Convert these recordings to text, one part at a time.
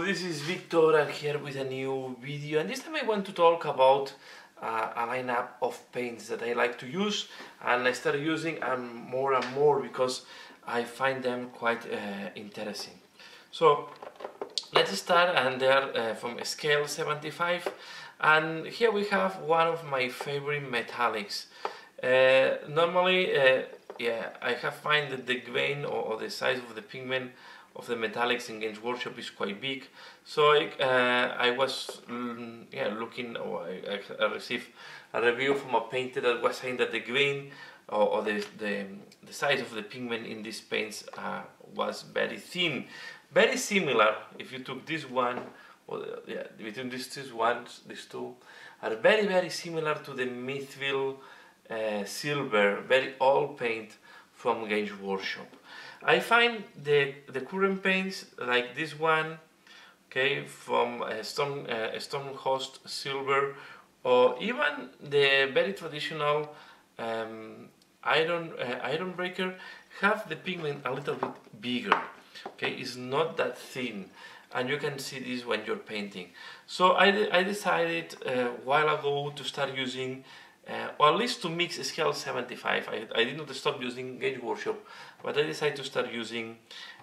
this is Victor, and here with a new video, and this time I want to talk about a lineup of paints that I like to use, and I started using more and more because I find them quite interesting. So let's start, and they're from scale 75, and here we have one of my favorite metallics. Normally, yeah, I have found that the grain or the size of the pigment of the metallics in Games Workshop is quite big, so I was looking, or I received a review from a painter that was saying that the grain or the size of the pigment in these paints was very thin, very similar. If you took this one, or between these two are very similar to the Mythville Silver, very old paint from Games Workshop. I find the current paints like this one, okay, from Stormhost Silver, or even the very traditional Ironbreaker, have the pigment a little bit bigger. Okay, it's not that thin, and you can see this when you're painting. So I decided a while ago to start using, or at least to mix scale 75. I did not stop using Games Workshop, but I decided to start using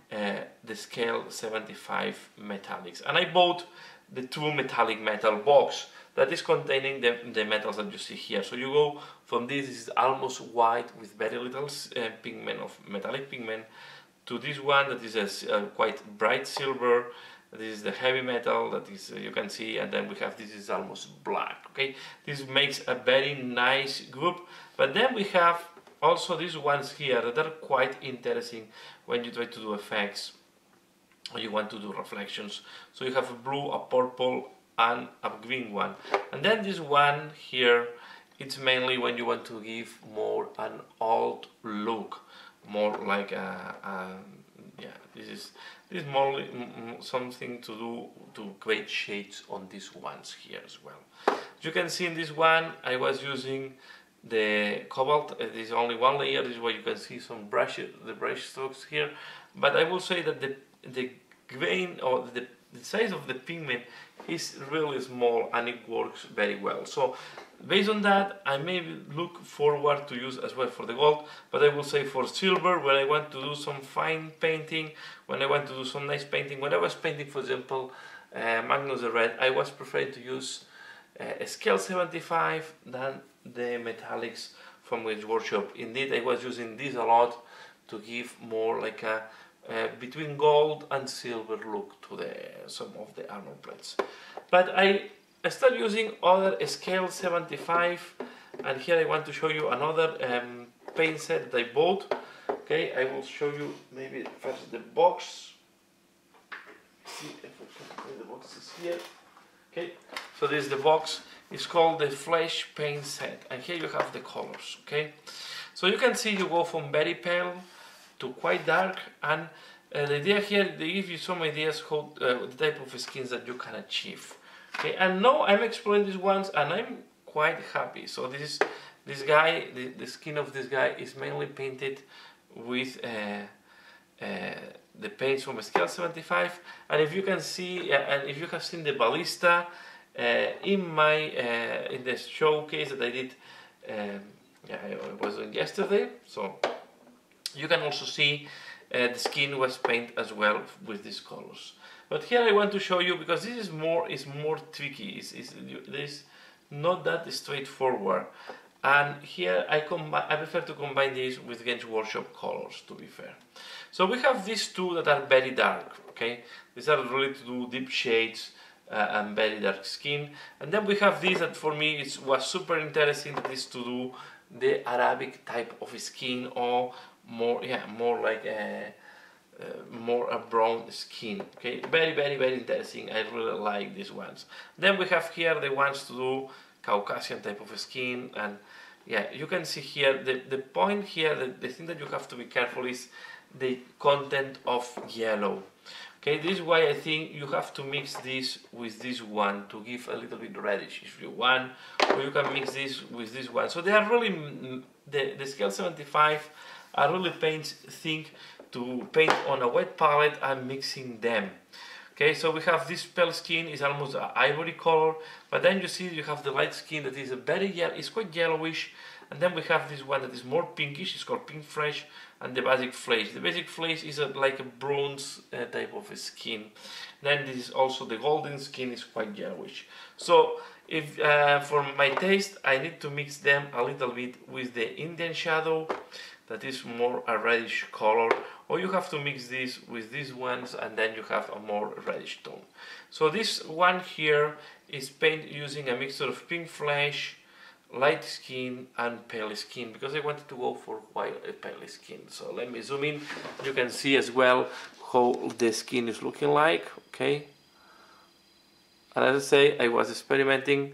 the scale 75 metallics. And I bought the 2 metallic metal box that is containing the metals that you see here. So you go from this is almost white with very little pigment of metallic pigment, to this one that is a quite bright silver. This is the heavy metal that is you can see, and then we have this is almost black. Okay, this makes a very nice group. But then we have also these ones here that are quite interesting when you try to do effects or you want to do reflections. So you have a blue, a purple, and a green one. And then this one here, it's mainly when you want to give more an old look, more like this is more something to do to create shades on these ones here as well. As you can see in this one, I was using the cobalt. There is only one layer. This is where you can see some brushes, the brush strokes here. But I will say that the grain or the size of the pigment is really small, and it works very well. So based on that, I may look forward to use as well for the gold, but I will say for silver, when I want to do some fine painting, when I want to do some nice painting, when I was painting, for example, Magnus the Red, I was preferring to use a scale 75 than the metallics from Games Workshop. Indeed, I was using this a lot to give more like a between gold and silver look to some of the armor plates. But I started using other scale 75, and here I want to show you another paint set that I bought. Okay, I will show you maybe first the box. See if I can the box is here. Okay, so this is the box. It's called the Flesh Paint Set, and here you have the colors. Okay, so you can see you go from very pale to quite dark, and the idea here, they give you some ideas how the type of skins that you can achieve. Okay, and now I'm exploring these ones, and I'm quite happy. So this guy, the skin of this guy is mainly painted with the paints from scale 75, and if you can see, and if you have seen the ballista in my in the showcase that I did, I was doing yesterday, so you can also see the skin was painted as well with these colors. But here I want to show you, because this is more tricky. It's not that straightforward. And here I prefer to combine these with Games Workshop colors, to be fair. So we have these two that are very dark. Okay, these are really to do deep shades and very dark skin. And then we have this that for me was super interesting. That is to do the Arabic type of skin, or more like more a brown skin. Okay, very interesting. I really like these ones. Then we have here the ones to do Caucasian type of skin, and yeah, you can see here the point here, the thing that you have to be careful is the content of yellow. Okay, this is why I think you have to mix this with this one to give a little bit reddish if you want, or you can mix this with this one. So they are really, the scale 75 are really paints think to paint on a wet palette and mixing them. Okay, so we have this pale skin is almost an ivory color, but then you see you have the light skin that is a very yellow, it's quite yellowish, and then we have this one that is more pinkish, it's called pink flesh, and the basic flesh. The basic flesh is like a bronze type of a skin. Then this is also the golden skin is quite yellowish. So if for my taste, I need to mix them a little bit with the Indian shadow, that is more a reddish color, or you have to mix this with these ones and then you have a more reddish tone. So this one here is painted using a mixture of pink flesh, light skin and pale skin, because I wanted to go for quite a pale skin. So let me zoom in, you can see as well how the skin is looking like, okay? And as I say, I was experimenting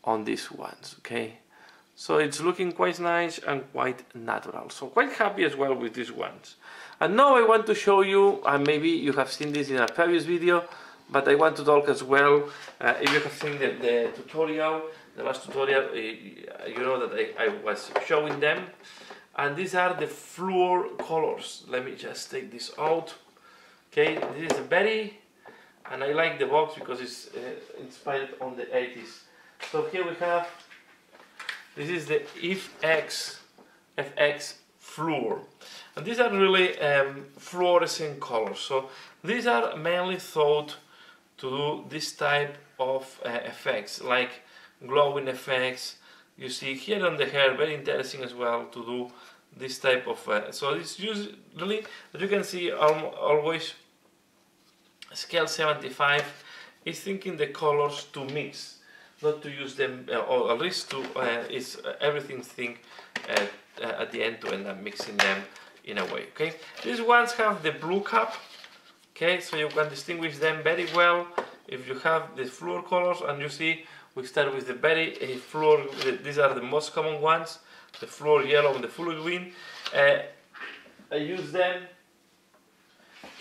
on these ones, okay? So it's looking quite nice and quite natural. So quite happy as well with these ones. And now I want to show you, and maybe you have seen this in a previous video, but I want to talk as well, if you have seen the tutorial, the last tutorial, you know that I was showing them. And these are the fluor colors. Let me just take this out. Okay, this is a berry, and I like the box because it's inspired on the 80s. So here we have, this is the FX Fluor, and these are really fluorescent colors. So these are mainly thought to do this type of effects, like glowing effects. You see here on the hair, very interesting as well to do this type of. So it's usually, as you can see, always scale 75 is thinking the colors to mix, not to use them, or at least to is everything think at the end to end up mixing them in a way. Okay, these ones have the blue cap. Okay, so you can distinguish them very well if you have the fluor colors, and you see we start with the very fluor. These are the most common ones, the fluor yellow and the fluor green. I use them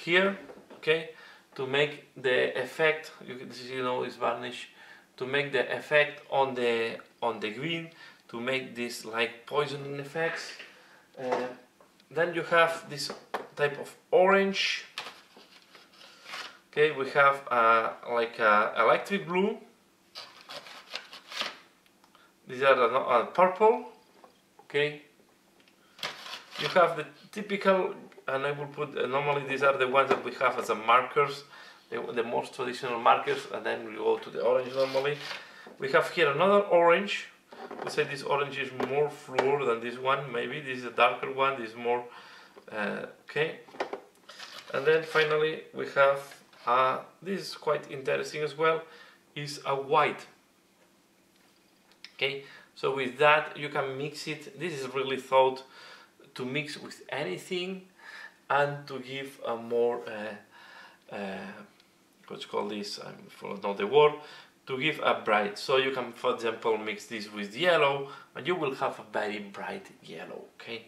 here, okay, to make the effect. You can see, you know, it's varnish, to make the effect on the green, to make this like poisoning effects. Then you have this type of orange. Okay, we have like electric blue. These are purple. Okay. You have the typical, and I will put normally these are the ones that we have as a markers, the most traditional markers, and then we go to the orange normally. We have here another orange. We say this orange is more fluor than this one. Maybe this is a darker one. This is more okay. And then finally we have this is quite interesting as well. Is a white. Okay, so with that you can mix it. This is really thought to mix with anything and to give a more what's called this, I'm for not the word, to give a bright. So you can, for example, mix this with yellow and you will have a very bright yellow. Okay,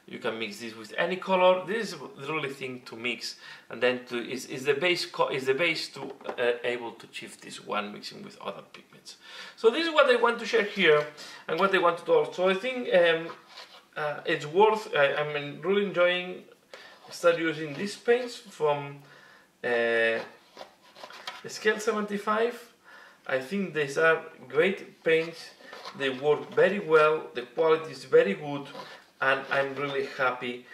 you can mix this with any color. This is the really thing to mix, and then is the base to able to achieve this one mixing with other pigments. So this is what I want to share here and what I want to talk. So I think it's worth. I'm really enjoying start using these paints from Scale 75. I think these are great paints. They work very well. The quality is very good, and I'm really happy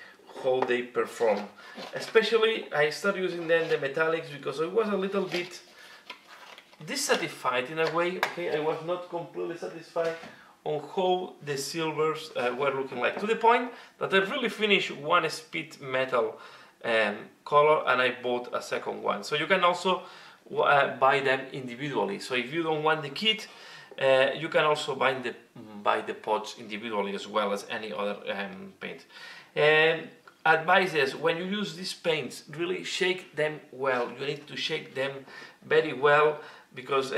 how they perform. Especially, I started using them the metallics because I was a little bit dissatisfied in a way. Okay, I was not completely satisfied on how the silvers were looking like, to the point that I really finished one speed metal color and I bought a second one. So you can also buy them individually. So if you don't want the kit, you can also buy the pots individually as well as any other paint. Advices: when you use these paints, really shake them well. You need to shake them very well because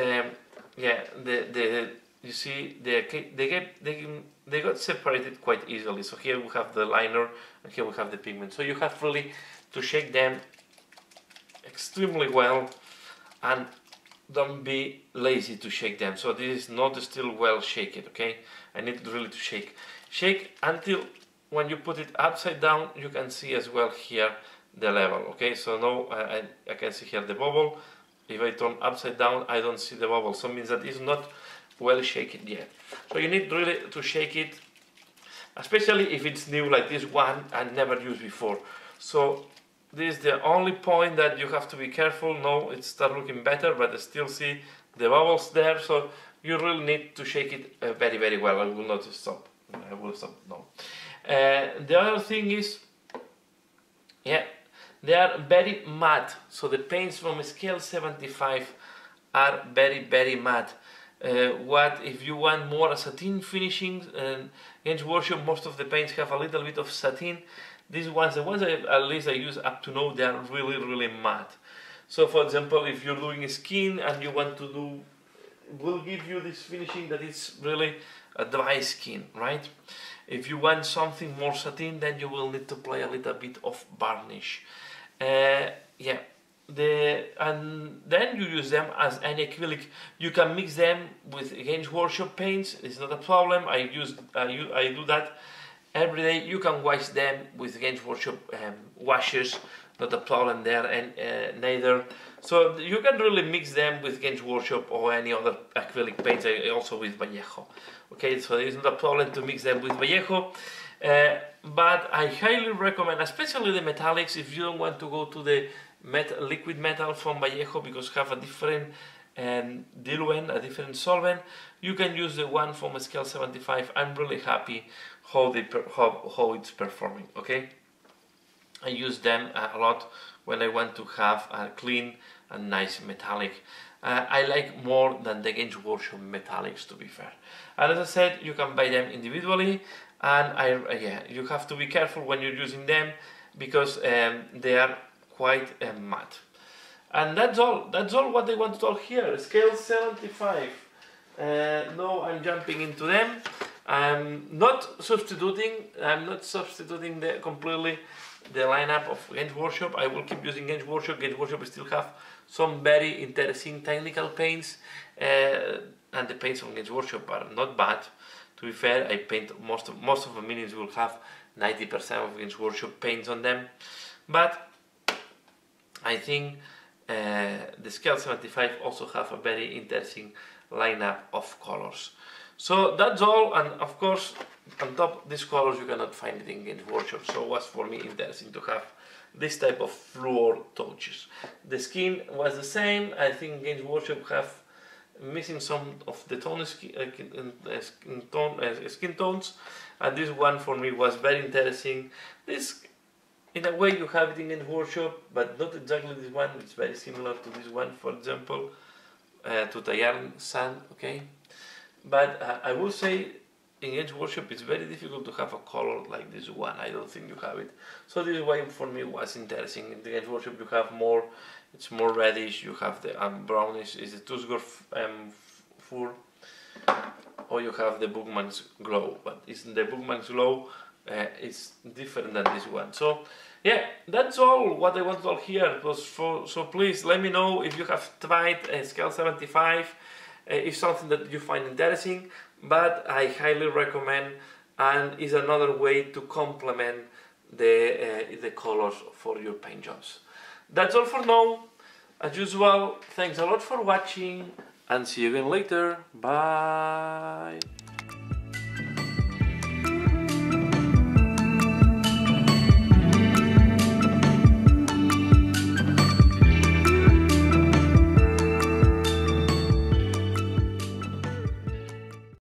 yeah, you see they got separated quite easily. So here we have the liner and here we have the pigment. So you have really to shake them extremely well, and don't be lazy to shake them. So this is not still well shaken, okay? I need really to shake until when you put it upside down you can see as well here the level, okay? So now I can see here the bubble, if I turn upside down, I don't see the bubble. So it means that it's not well shaken yet. So you need really to shake it, especially if it's new like this one and never used before. So this is the only point that you have to be careful. Now it starts looking better, but I still see the bubbles there. So you really need to shake it very, very well. I will not stop. I will stop now. The other thing is, yeah, they are very matte. So the paints from scale 75 are very, very matte. What if you want more satin finishing? Games Workshop, most of the paints have a little bit of satin. These ones, the ones at least I use up to now, they are really, really matte. So for example, if you're doing skin and you want to do, will give you this finishing that is really a dry skin, right? If you want something more satin, then you will need to apply a little bit of varnish. Yeah. And then you use them as an acrylic. You can mix them with Games Workshop paints. It's not a problem. I do that every day. You can wash them with Games Workshop washers. Not a problem there, and neither. So you can really mix them with Games Workshop or any other acrylic paints. Also with Vallejo. Okay, so it's not a problem to mix them with Vallejo. But I highly recommend, especially the metallics, if you don't want to go to the liquid metal from Vallejo because have a different diluent, a different solvent, you can use the one from scale 75. I'm really happy how it's performing. Okay, I use them a lot when I want to have a clean and nice metallic. I like more than the Games Workshop metallics, to be fair. And as I said, you can buy them individually, and you have to be careful when you're using them because they are quite matte. And that's all what I want to talk here. Scale 75. Now I'm jumping into them. I'm not substituting completely the lineup of Games Workshop. I will keep using Games Workshop. Games Workshop still have some very interesting technical paints, and the paints from Games Workshop are not bad. To be fair, I paint most of the minions will have 90% of Games Workshop paints on them, but I think the Scale 75 also have a very interesting lineup of colors. So that's all, and of course on top of these colors you cannot find it in Games Workshop, so it was for me interesting to have this type of fluor touches. The skin was the same. I think Games Workshop have missing some of the skin tones, and this one for me was very interesting. This, in a way, you have it in Games Workshop, but not exactly this one. It's very similar to this one, for example, to Tayarn Sand, okay? But I will say in Games Workshop it's very difficult to have a color like this one. I don't think you have it. So this way for me was interesting. In the Games Workshop you have more, it's more reddish, you have the brownish, is the Tusgor fur, or you have the Bookman's Glow. But isn't the Bookman's Glow, it's different than this one. So yeah, that's all what I want to talk here. So please let me know if you have tried Scale 75, if something that you find interesting, but I highly recommend, and is another way to complement the colors for your paint jobs. That's all for now. As usual, thanks a lot for watching, and see you again later. Bye.